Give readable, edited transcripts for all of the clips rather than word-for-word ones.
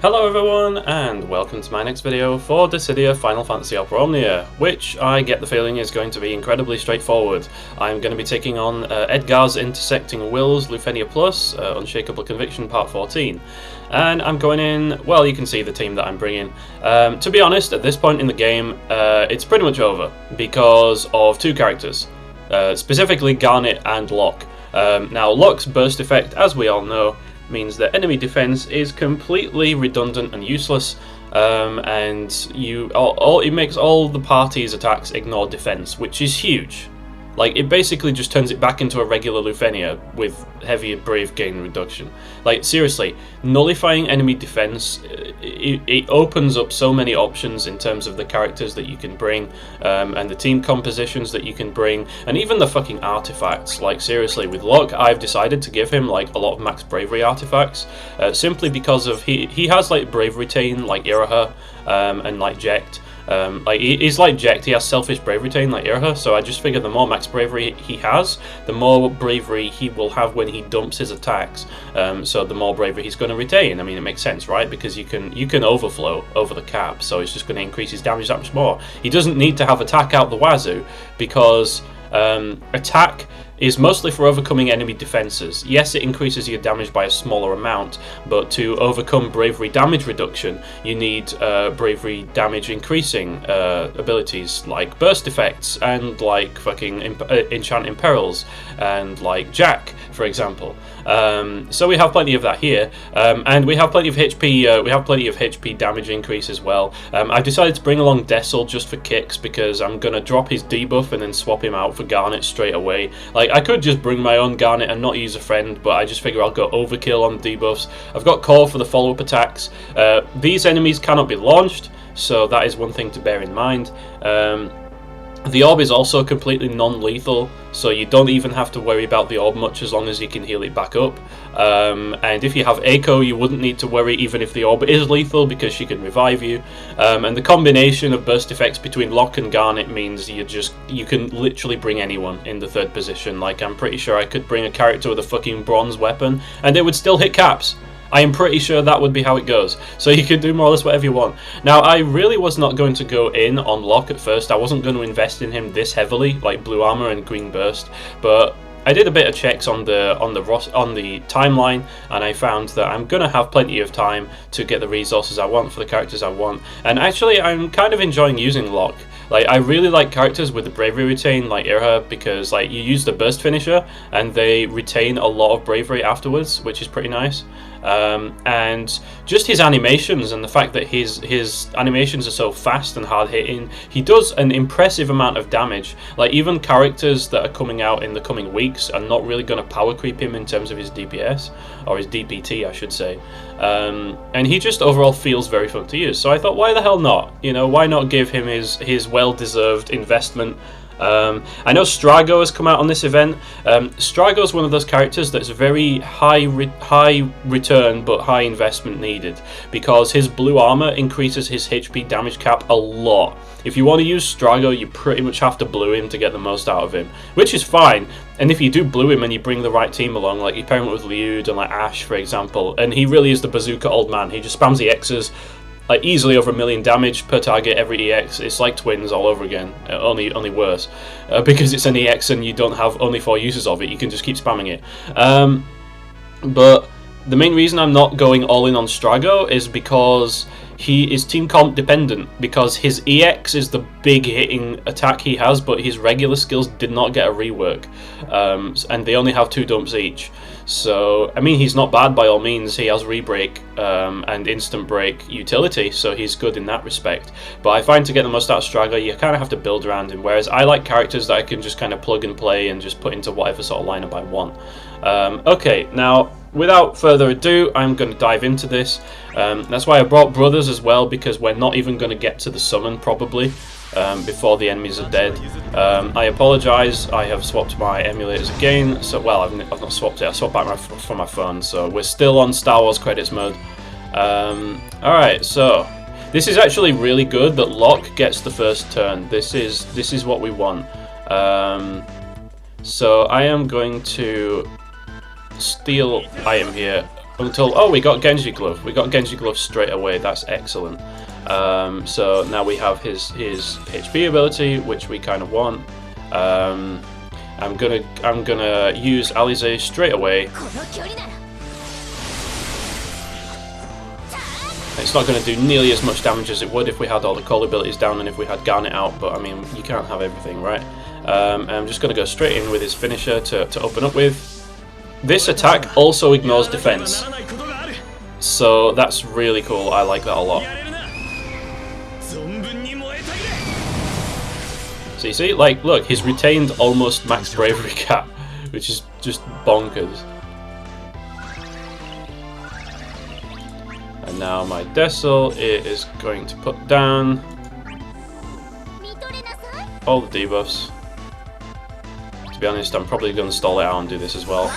Hello everyone, and welcome to my next video for Decil Final Fantasy Auron+, which I get the feeling is going to be incredibly straightforward. I'm going to be taking on Edgar's Intersecting Wills LUFENIA Plus, Unshakable Conviction Part 14. And I'm going in, well, you can see the team that I'm bringing. To be honest, at this point in the game, it's pretty much over, because of two characters, specifically Garnet and Locke. Now, Locke's burst effect, as we all know, means that enemy defense is completely redundant and useless, and it makes all the party's attacks ignore defense, which is huge. Like, it basically just turns it back into a regular LUFENIA with heavy brave gain reduction. Like, seriously, nullifying enemy defense, it opens up so many options in terms of the characters that you can bring, and the team compositions that you can bring, and even the fucking artifacts. Like, seriously, with Locke, I've decided to give him, like, a lot of max bravery artifacts, simply because of he has, like, bravery retain, like Iraha, and, like, Jekt. He's like Jekt, he has selfish bravery retain like Iraha, so I just figure the more max bravery he has, the more bravery he will have when he dumps his attacks. So the more bravery he's going to retain. I mean, it makes sense, right? Because you can overflow over the cap, so it's just going to increase his damage that much more. He doesn't need to have attack out the wazoo, because attack is mostly for overcoming enemy defenses. Yes, it increases your damage by a smaller amount, but to overcome bravery damage reduction, you need bravery damage increasing abilities like burst effects and like fucking enchant imperils and like Jack, for example. So we have plenty of that here, and we have plenty of HP. We have plenty of HP damage increase as well. I've decided to bring along Decil just for kicks, because I'm gonna drop his debuff and then swap him out for Garnet straight away. Like, I could just bring my own Garnet and not use a friend, but I just figure I'll go overkill on the debuffs. I've got Core for the follow-up attacks. These enemies cannot be launched, so that is one thing to bear in mind. The orb is also completely non-lethal, so you don't even have to worry about the orb much as long as you can heal it back up. And if you have Eiko, you wouldn't need to worry even if the orb is lethal, because she can revive you. And the combination of burst effects between Locke and Garnet means you can literally bring anyone in the third position. Like, I'm pretty sure I could bring a character with a fucking bronze weapon and it would still hit caps. I am pretty sure that would be how it goes. So you can do more or less whatever you want. Now, I really was not going to go in on Locke at first. I wasn't going to invest in him this heavily, like blue armor and green burst. But I did a bit of checks on the timeline, and I found that I'm gonna have plenty of time to get the resources I want for the characters I want. And actually, I'm kind of enjoying using Locke. Like, I really like characters with the bravery retain, like Iraha, because like you use the burst finisher and they retain a lot of bravery afterwards, which is pretty nice. And just his animations and the fact that his animations are so fast and hard hitting, he does an impressive amount of damage. Like, even characters that are coming out in the coming weeks are not really going to power creep him in terms of his DPS, or his DPT I should say. And he just overall feels very fun to use, so I thought, why the hell not? You know, why not give him his well-deserved investment? I know Strago has come out on this event. Strago is one of those characters that's very high return but high investment needed, because his blue armor increases his HP damage cap a lot. If you want to use Strago, you pretty much have to blue him to get the most out of him, which is fine. And if you do blue him and you bring the right team along, like you pair him with Liud and like Ash, for example, and he really is the bazooka old man. He just spams the X's. Like, easily over 1 million damage per target every EX. It's like Twins all over again, only worse. Because it's an EX and you don't have only 4 uses of it, you can just keep spamming it. But the main reason I'm not going all in on Strago is because he is team comp dependent, because his EX is the big hitting attack he has, but his regular skills did not get a rework, and they only have 2 dumps each. So, I mean, he's not bad by all means. He has rebreak and instant break utility, so he's good in that respect. But I find to get the most out of Strago, you kind of have to build around him, whereas I like characters that I can just kind of plug and play and just put into whatever sort of lineup I want. Okay, now, without further ado, I'm going to dive into this. That's why I brought brothers as well, because we're not even going to get to the summon probably before the enemies are dead. I apologise, I have swapped my emulators again. So, well, I've not swapped it, I swapped back from my phone, so we're still on Star Wars credits mode. Alright, so this is actually really good that Locke gets the first turn. This is what we want. So I am going to steal item here. until... Oh, we got Genji Glove. We got Genji Glove straight away. That's excellent. So now we have his HP ability, which we kind of want. I'm gonna use Alisaie straight away. It's not going to do nearly as much damage as it would if we had all the call abilities down and if we had Garnet out, but I mean, you can't have everything, right? I'm just going to go straight in with his finisher to open up with. This attack also ignores defense, so that's really cool. I like that a lot. So you see, like, look, he's retained almost max bravery cap, which is just bonkers. And now my Decil is going to put down all the debuffs. To be honest, I'm probably going to stall it out and do this as well.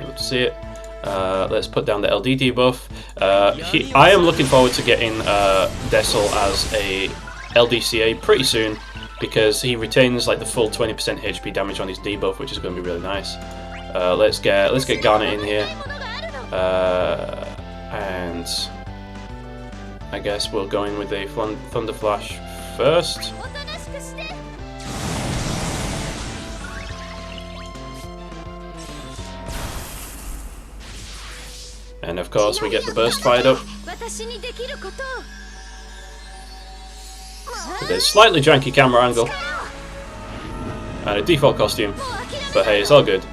You'll see it. Let's put down the LD debuff. I am looking forward to getting Decil as a LDCA pretty soon, because he retains like the full 20% HP damage on his debuff, which is going to be really nice. Let's get Garnet in here, and I guess we'll go in with a Thunder Flash first. And of course we get the burst fired up. With a slightly janky camera angle and a default costume, but hey, it's all good.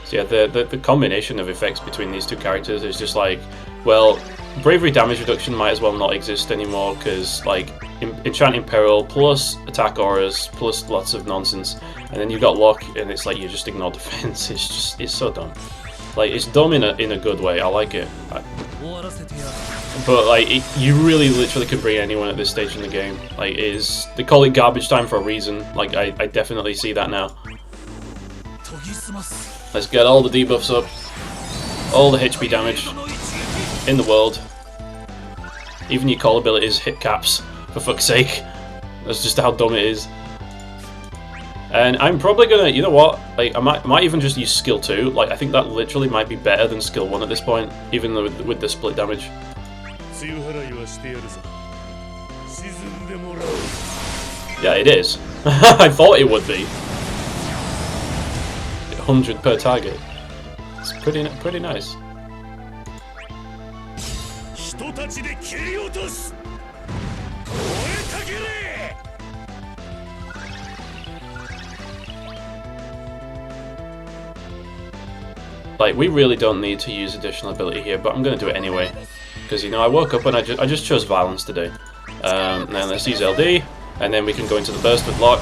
So yeah, the combination of effects between these two characters is just like, well, bravery damage reduction might as well not exist anymore, because like enchant imperil plus attack auras plus lots of nonsense, and then you've got Locke and it's like you just ignore defense. It's so dumb. Like, it's dumb in a good way. I like it. But like you really literally could bring anyone at this stage in the game. Like, they call it garbage time for a reason. Like, I definitely see that now. Let's get all the debuffs up, all the HP damage in the world. Even your call abilities hit caps, for fuck's sake. That's just how dumb it is. And I'm probably gonna, you know what? Like, I might even just use skill 2. Like, I think that literally might be better than skill 1 at this point, even though with the split damage. Yeah, it is. I thought it would be. 100 per target. It's pretty nice. Like, we really don't need to use additional ability here, but I'm going to do it anyway. Because, you know, I woke up and I just chose violence today. Now let's use LD, and then we can go into the burst with Locke.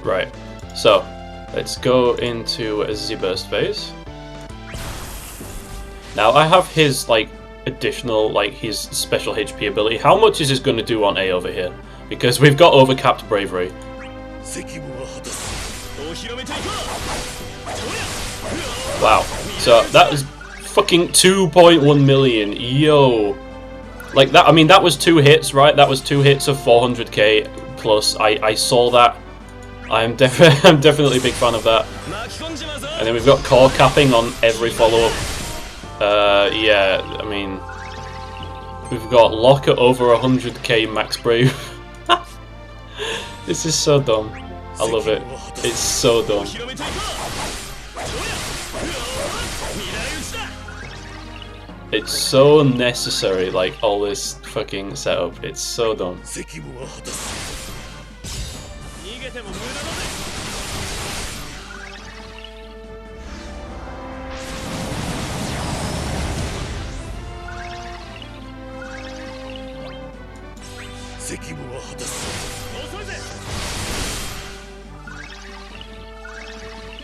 Right, so let's go into a Z-burst phase. Now I have his like additional, like his special HP ability. How much is this going to do on A over here? Because we've got overcapped bravery. Wow, so that was fucking 2.1 million, yo. Like that, I mean that was 2 hits, right? That was 2 hits of 400k plus. I saw that. I'm definitely a big fan of that. And then we've got core capping on every follow-up. Yeah, I mean, we've got Locke at over 100k max brave. This is so dumb. I love it. It's so dumb. It's so necessary, like all this fucking setup. It's so dumb.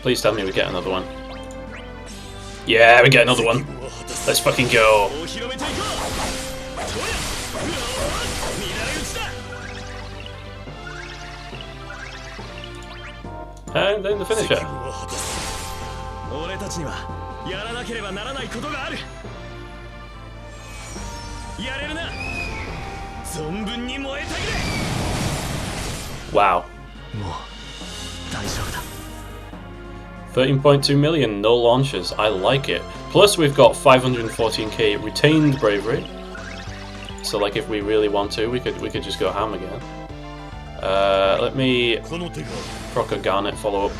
Please tell me we get another one. Yeah, we get another one. Let's fucking go. And then the finisher. Wow. 13.2 million, no launches. I like it. Plus we've got 514k retained bravery. So like if we really want to, we could just go ham again. Let me proc a Garnet follow up.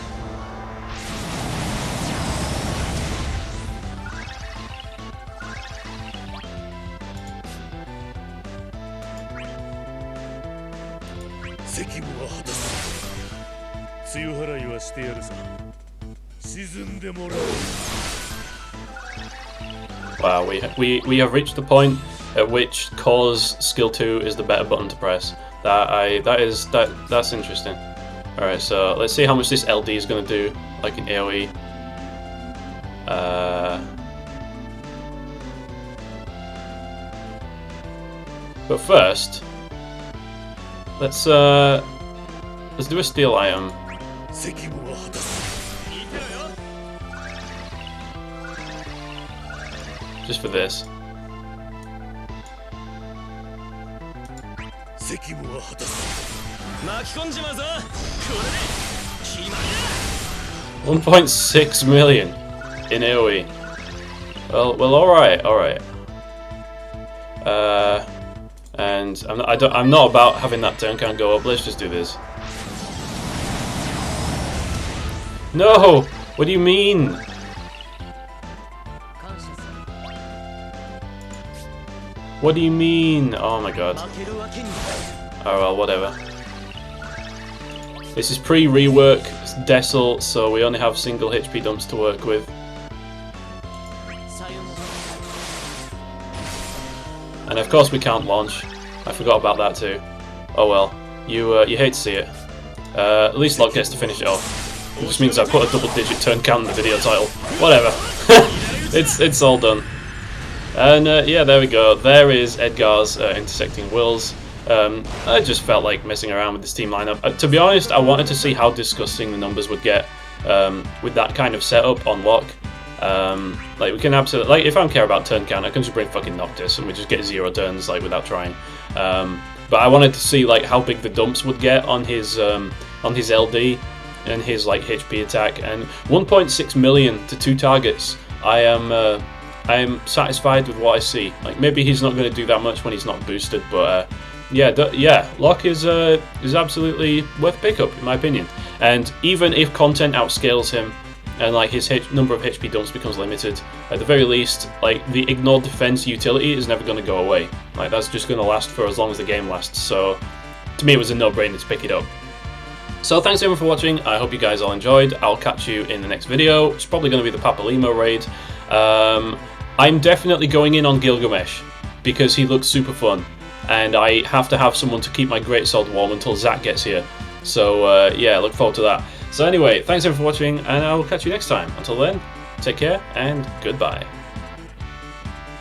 Wow, we have reached the point at which Cause skill 2 is the better button to press. That's interesting. Alright, so let's see how much this LD is gonna do, like in AoE. But first, let's do a steal item. Just for this. 1.6 million in AoE. Well, alright. And I'm not about having that turn count go up. Let's just do this. No! What do you mean? What do you mean? Oh my god. Oh well, whatever. This is pre-rework Decil, so we only have single HP dumps to work with. And of course we can't launch. I forgot about that too. Oh well. You hate to see it. At least Locke gets to finish it off. It just means I put a double-digit turn count in the video title. Whatever. It's all done. And yeah, there we go. There is Edgar's intersecting wills. I just felt like messing around with this team lineup. To be honest, I wanted to see how disgusting the numbers would get with that kind of setup on Locke. Like we can absolutely, like if I don't care about turn count, I can just bring fucking Noctis and we just get 0 turns like without trying. But I wanted to see like how big the dumps would get on his LD and his like HP attack, and 1.6 million to 2 targets. I am satisfied with what I see. Like maybe he's not going to do that much when he's not boosted, but yeah, Locke is absolutely worth pickup in my opinion. And even if content outscales him and like his number of HP dumps becomes limited, at the very least, like the ignored defense utility is never going to go away. Like that's just going to last for as long as the game lasts. So to me, it was a no-brainer to pick it up. So thanks everyone for watching. I hope you guys all enjoyed. I'll catch you in the next video. It's probably going to be the Papalimo raid. I'm definitely going in on Gilgamesh because he looks super fun, and I have to have someone to keep my greatsword warm until Zach gets here. So yeah, look forward to that. So anyway, thanks everyone for watching, and I'll catch you next time. Until then, take care and goodbye.